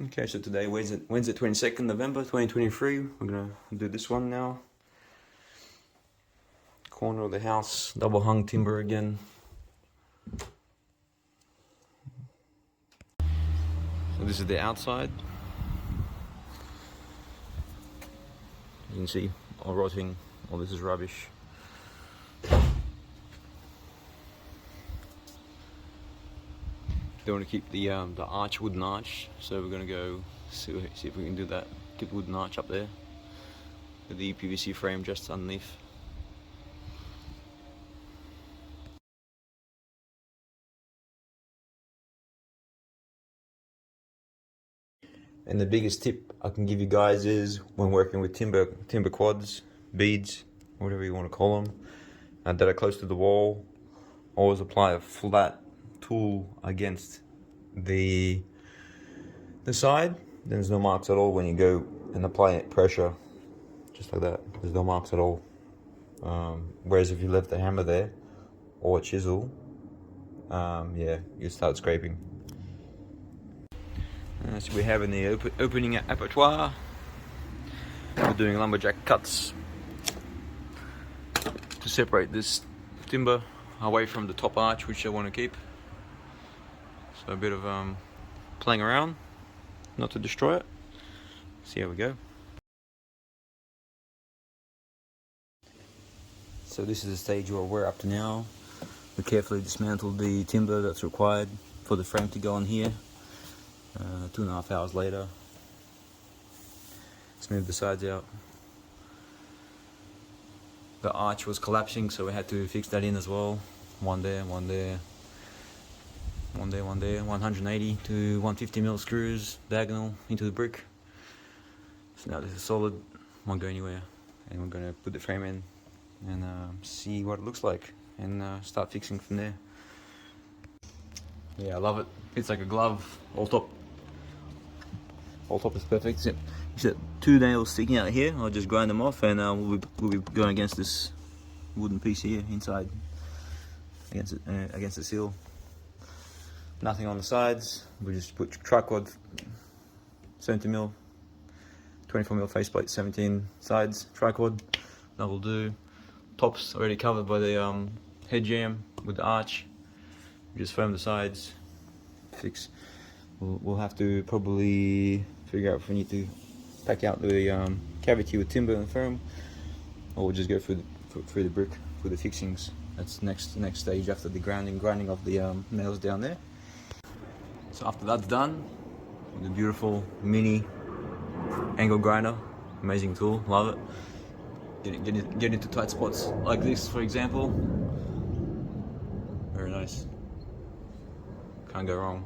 Okay, so today, Wednesday 22nd November 2023. We're gonna do this one now. Corner of the house, double hung timber again. So this is the outside. You can see all rotting, all this is rubbish. Don't want to keep the arch, wooden arch, so we're gonna go see if we can do that. Keep wooden arch up there with the uPVC frame just underneath. And the biggest tip I can give you guys is when working with timber quads, beads, whatever you want to call them, that are close to the wall, always apply a flat tool against the side. Then there's no marks at all when you go and apply it pressure, just like that. There's no marks at all. Whereas if you left the hammer there or a chisel, yeah, you start scraping. So we have in the opening apertoire, we're doing lumberjack cuts to separate this timber away from the top arch, which I want to keep. So a bit of playing around, not to destroy it. See how we go. So this is the stage where we're up to now. We carefully dismantled the timber that's required for the frame to go on here. 2.5 hours later, smooth the sides out. The arch was collapsing, so we had to fix that in as well. One there, 180 to 150 mil screws diagonal into the brick. So now this is solid, won't go anywhere, and we're gonna put the frame in and see what it looks like and start fixing from there. Yeah, I love it. Fits like a glove. All top is perfect. Except 2 nails sticking out here. I'll just grind them off, and we'll be going against this wooden piece here inside, against the seal. Nothing on the sides. We just put tripod, 70 mil, 24 mil faceplate, 17 sides tripod. That will do. Top's already covered by the head jam with the arch. We just foam the sides. Fix. We'll have to probably figure out if we need to pack out the cavity with timber and foam, or we'll just go through the brick for the fixings. That's next stage after the grinding of the nails down there. So after that's done, the beautiful mini angle grinder, amazing tool, love it. Get into tight spots like this, for example. Very nice. Can't go wrong.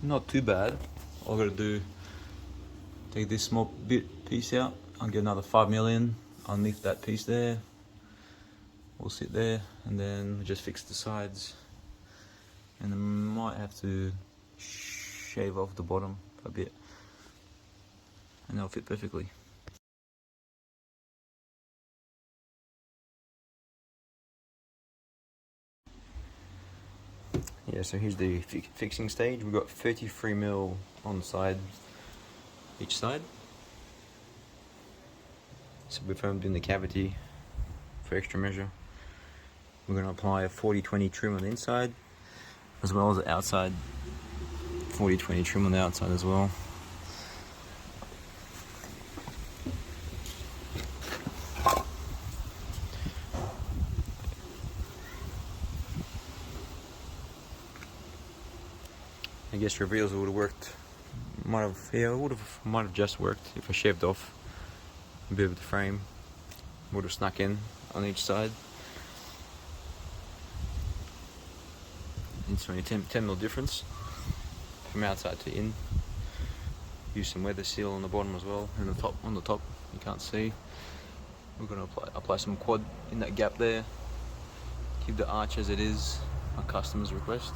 Not too bad. All I gotta do, take this small piece out. I'll get another 5 million underneath that piece there. We'll sit there, and then just fix the sides. And I might have to shave off the bottom a bit, and they'll fit perfectly. Yeah, so here's the fixing stage. We've got 33 mil on the side, each side. So we foamed in the cavity for extra measure. We're going to apply a 40-20 trim on the inside, as well as the outside. 40-20 trim on the outside as well. I guess reveals it would have worked. Might have just worked if I shaved off a bit of the frame. Would have snuck in on each side. It's only 10 mil difference from outside to in. Use some weather seal on the bottom as well, and on the top you can't see. We're going to apply some quad in that gap there. Keep the arch as it is, our customer's request.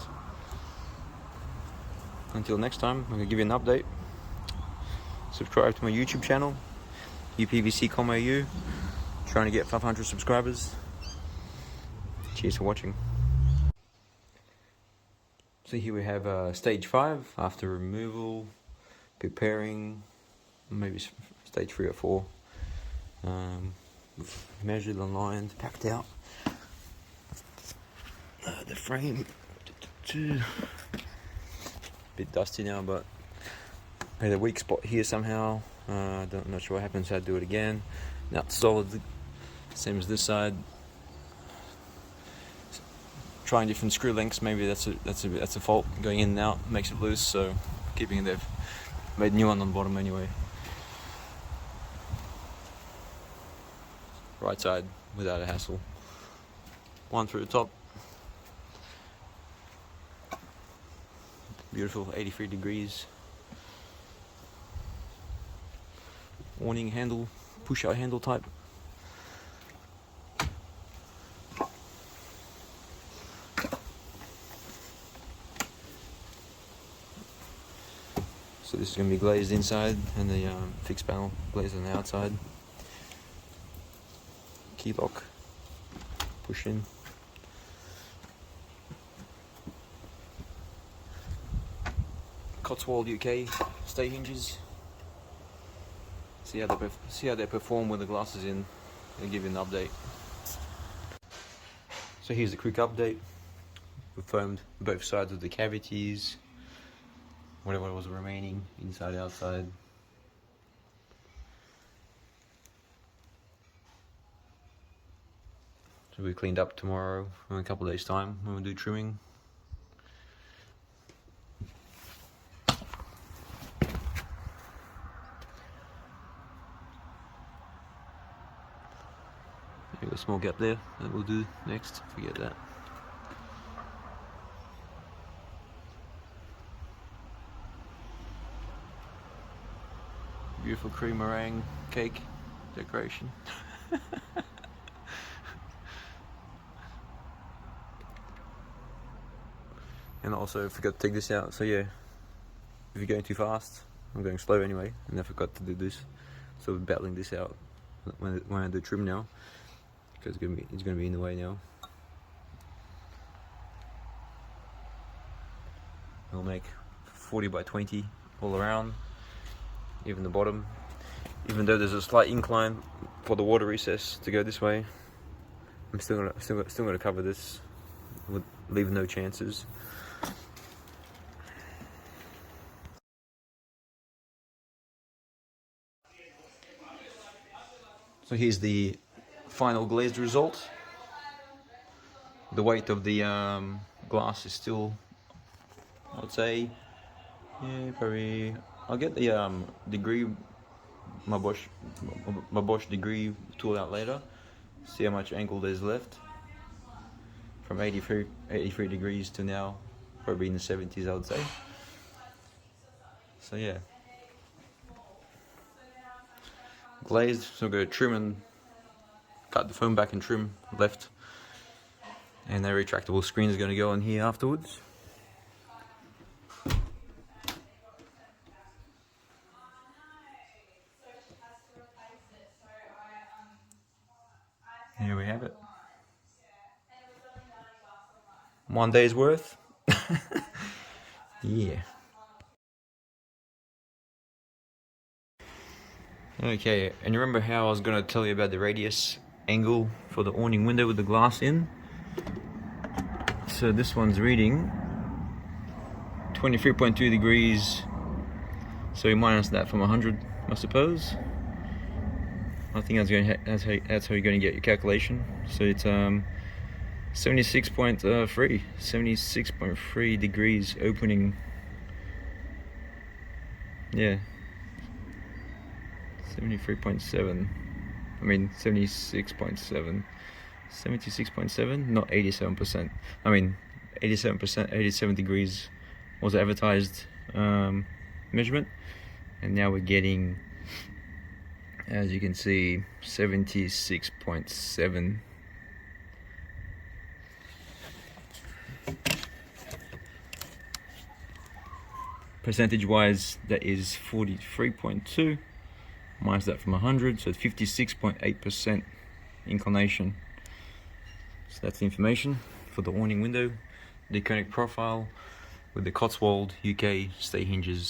Until next time, I'm going to give you an update. Subscribe to my YouTube channel, uPVC.com.au. Trying to get 500 subscribers. Cheers for watching. So here we have stage 5 after removal preparing, maybe stage 3 or 4. Measured, aligned, packed out. The frame, bit dusty now, but I had a weak spot here somehow. Not sure what happened, so I'd do it again. Now it's solid, same as this side. Trying different screw lengths, maybe that's a fault. Going in and out makes it loose, so keeping it there. Made a new one on the bottom anyway. Right side without a hassle. One through the top. Beautiful, 83 degrees. Awning handle, push-out handle type. So this is going to be glazed inside, and the fixed panel glazed on the outside. Key lock, push in. Cotswold UK stay hinges. See how they perform with the glasses in. I'll give you an update. So here's a quick update. We foamed both sides of the cavities. Whatever was remaining, inside, outside. So we cleaned up tomorrow, in a couple of days' time, when we do trimming. Got a small gap there that we'll do next, forget that. Beautiful cream meringue cake decoration. And also forgot to take this out, so yeah, if you're going too fast, I'm going slow anyway, and I forgot to do this, so we're battling this out when I do trim now, because it's gonna be in the way now. I'll make 40 by 20 all around, even the bottom, even though there's a slight incline for the water recess to go this way. I'm still gonna cover this, with leave no chances. So here's the final glazed result. The weight of the glass is still, I would say, yeah, probably. I'll get the degree, my Bosch degree tool out later. See how much angle there's left. From 83 degrees to now, probably in the 70s, I would say. So yeah, glazed. So I'm going to trim and cut the foam back and trim left, and the retractable screen is going to go on here afterwards. Here we have it. One day's worth. Yeah. Okay, and you remember how I was going to tell you about the radius angle for the awning window with the glass in? So this one's reading 23.2 degrees, so we minus that from 100, I suppose. I think that's how you're going to get your calculation. So it's 76.3 degrees opening. Yeah, 73.7. I mean 76.7. 76.7, not 87%. I mean 87%, 87 degrees was the advertised measurement, and now we're getting, as you can see, 76.7. Percentage wise, that is 43.2 minus that from 100, so 56.8% inclination. So that's the information for the awning window, Deceuninck profile with the Cotswold UK stay hinges.